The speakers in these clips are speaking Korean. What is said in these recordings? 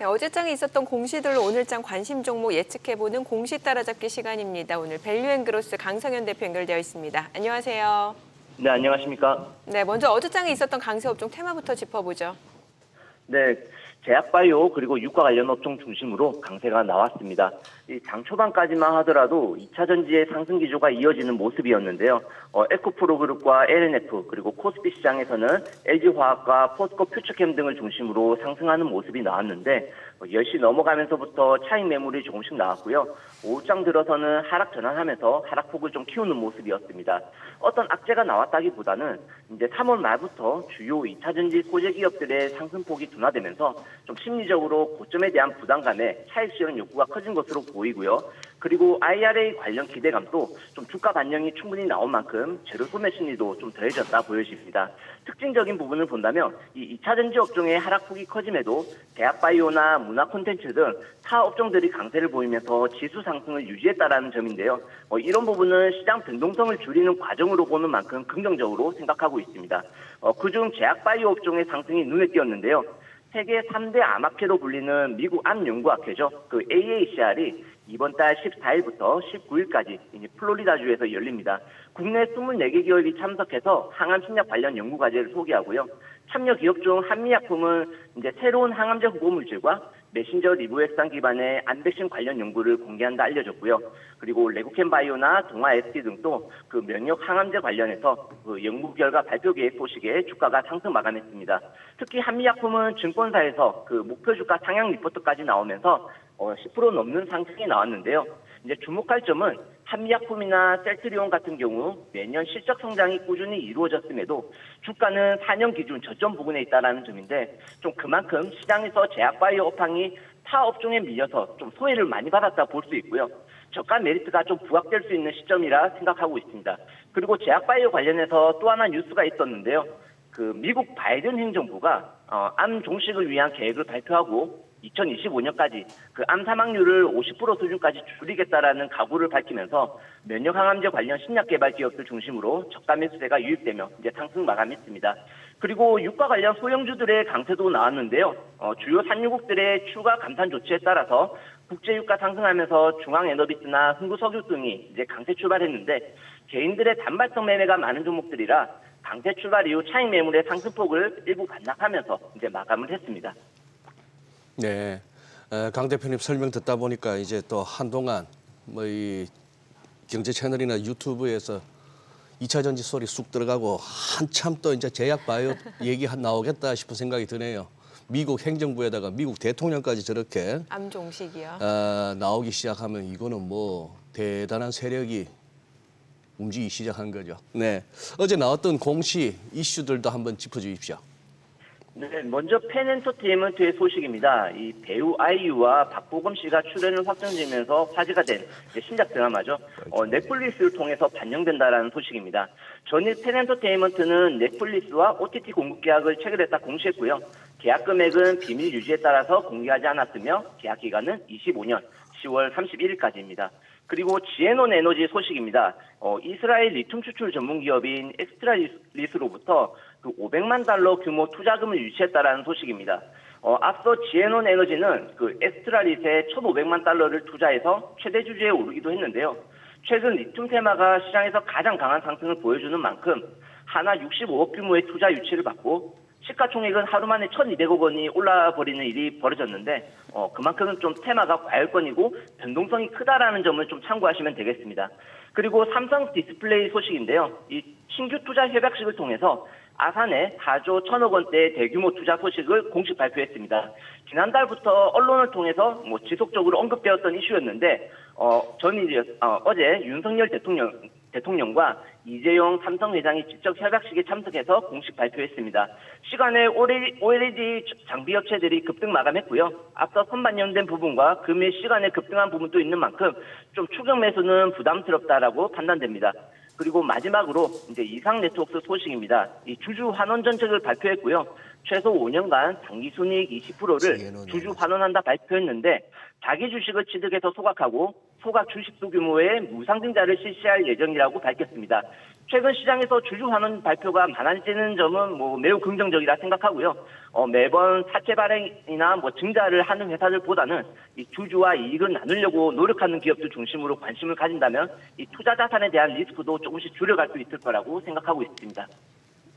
네, 어제장에 있었던 공시들로 오늘장 관심 종목 예측해보는 공시 따라잡기 시간입니다. 오늘 밸류앤그로스 강성현 대표 연결되어 있습니다. 안녕하세요. 네, 안녕하십니까. 네, 먼저 어제장에 있었던 강세 업종 테마부터 짚어보죠. 네, 제약바이오 그리고 유가 관련 업종 중심으로 강세가 나왔습니다. 이 장 초반까지만 하더라도 2차 전지의 상승 기조가 이어지는 모습이었는데요. 에코프로그룹과 LNF 그리고 코스피 시장에서는 LG화학과 포스코 퓨처캠 등을 중심으로 상승하는 모습이 나왔는데 10시 넘어가면서부터 차익 매물이 조금씩 나왔고요. 오후장 들어서는 하락 전환하면서 하락폭을 좀 키우는 모습이었습니다. 어떤 악재가 나왔다기보다는 이제 3월 말부터 주요 2차 전지 소재 기업들의 상승폭이 둔화되면서 좀 심리적으로 고점에 대한 부담감에 차익 실현 욕구가 커진 것으로 보이고요. 그리고 IRA 관련 기대감도 좀 주가 반영이 충분히 나온 만큼 재료 소매 심리도 좀 더해졌다 보여집니다. 특징적인 부분을 본다면 이 2차 전지 업종의 하락폭이 커짐에도 대학바이오나 문화 콘텐츠 등 타 업종들이 강세를 보이면서 지수 상승을 유지했다라는 점인데요. 이런 부분은 시장 변동성을 줄이는 과정으로 보는 만큼 긍정적으로 생각하고 있습니다. 그중 제약바이오 업종의 상승이 눈에 띄었는데요. 세계 3대 암학회로 불리는 미국 암연구학회죠. 그 AACR이 이번 달 14일부터 19일까지 플로리다주에서 열립니다. 국내 24개 기업이 참석해서 항암 신약 관련 연구 과제를 소개하고요. 참여 기업 중 한미약품은 이제 새로운 항암제 후보 물질과 메신저 리보액상 기반의 안백신 관련 연구를 공개한다 알려졌고요. 그리고 레고캔바이오나 동아 ST 등도 그 면역 항암제 관련해서 그 연구 결과 발표 계획 소식에 주가가 상승 마감했습니다. 특히 한미약품은 증권사에서 그 목표 주가 상향 리포트까지 나오면서 10% 넘는 상승이 나왔는데요. 이제 주목할 점은 한미약품이나 셀트리온 같은 경우 매년 실적 성장이 꾸준히 이루어졌음에도 주가는 4년 기준 저점 부근에 있다는 점인데 좀 그만큼 시장에서 제약바이오 업황이 타 업종에 밀려서 좀 소외를 많이 받았다 볼 수 있고요. 저가 메리트가 좀 부각될 수 있는 시점이라 생각하고 있습니다. 그리고 제약바이오 관련해서 또 하나 뉴스가 있었는데요. 그 미국 바이든 행정부가 암 종식을 위한 계획을 발표하고 2025년까지 그 암 사망률을 50% 수준까지 줄이겠다라는 각오를 밝히면서 면역 항암제 관련 신약 개발 기업들 중심으로 저가 매수세가 유입되며 이제 상승 마감했습니다. 그리고 유가 관련 소형주들의 강세도 나왔는데요. 주요 산유국들의 추가 감산 조치에 따라서 국제 유가 상승하면서 중앙에너비스나 흥구석유 등이 이제 강세 출발했는데 개인들의 단발성 매매가 많은 종목들이라 강세 출발 이후 차익 매물의 상승폭을 일부 반납하면서 이제 마감을 했습니다. 네, 강 대표님 설명 듣다 보니까 이제 또 한동안 뭐 이 경제 채널이나 유튜브에서 2차 전지 소리 쑥 들어가고 한참 또 이제 제약 바이오 얘기 나오겠다 싶은 생각이 드네요. 미국 행정부에다가 미국 대통령까지 저렇게 암 종식이요. 나오기 시작하면 이거는 뭐 대단한 세력이 움직이기 시작한 거죠. 네, 어제 나왔던 공시 이슈들도 한번 짚어주십시오. 네, 먼저 펜엔터테인먼트의 소식입니다. 이 배우 아이유와 박보검 씨가 출연을 확정되면서 화제가 된 신작 드라마죠. 넷플릭스를 통해서 반영된다라는 소식입니다. 전일 펜엔터테인먼트는 넷플릭스와 OTT 공급 계약을 체결했다 공시했고요. 계약 금액은 비밀 유지에 따라서 공개하지 않았으며 계약 기간은 25년 10월 31일까지입니다. 그리고 지에논 에너지 소식입니다. 이스라엘 리튬 추출 전문 기업인 엑스트라리스로부터 그 500만 달러 규모 투자금을 유치했다라는 소식입니다. 앞서 지에논 에너지는 그 엑스트라리스에 1,500만 달러를 투자해서 최대 주주에 오르기도 했는데요. 최근 리튬 테마가 시장에서 가장 강한 상승을 보여주는 만큼 하나 65억 규모의 투자 유치를 받고 시가총액은 하루 만에 1,200억 원이 올라버리는 일이 벌어졌는데 그만큼 좀 테마가 과열권이고 변동성이 크다라는 점을 좀 참고하시면 되겠습니다. 그리고 삼성 디스플레이 소식인데요. 이 신규 투자 협약식을 통해서 아산에 4조 1,000억 원대의 대규모 투자 소식을 공식 발표했습니다. 지난달부터 언론을 통해서 지속적으로 언급되었던 이슈였는데 저는 이제 어제 윤석열 대통령과 이재용 삼성 회장이 직접 협약식에 참석해서 공식 발표했습니다. 시간에 OLED 장비 업체들이 급등 마감했고요. 앞서 선반영된 부분과 금일 시간에 급등한 부분도 있는 만큼 좀 추격 매수는 부담스럽다라고 판단됩니다. 그리고 마지막으로 이제 이상 네트워크 소식입니다. 이 주주 환원 정책을 발표했고요. 최소 5년간 당기순이익 20%를 주주 환원한다 발표했는데 자기 주식을 취득해서 소각하고 소각 주식수 규모의 무상증자를 실시할 예정이라고 밝혔습니다. 최근 시장에서 주주 환원 발표가 많아지는 점은 매우 긍정적이라 생각하고요. 매번 사채 발행이나 증자를 하는 회사들보다는 이 주주와 이익을 나누려고 노력하는 기업들 중심으로 관심을 가진다면 이 투자 자산에 대한 리스크도 조금씩 줄여갈 수 있을 거라고 생각하고 있습니다.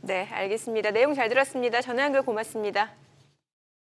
네, 알겠습니다. 내용 잘 들었습니다. 전화 연결 고맙습니다.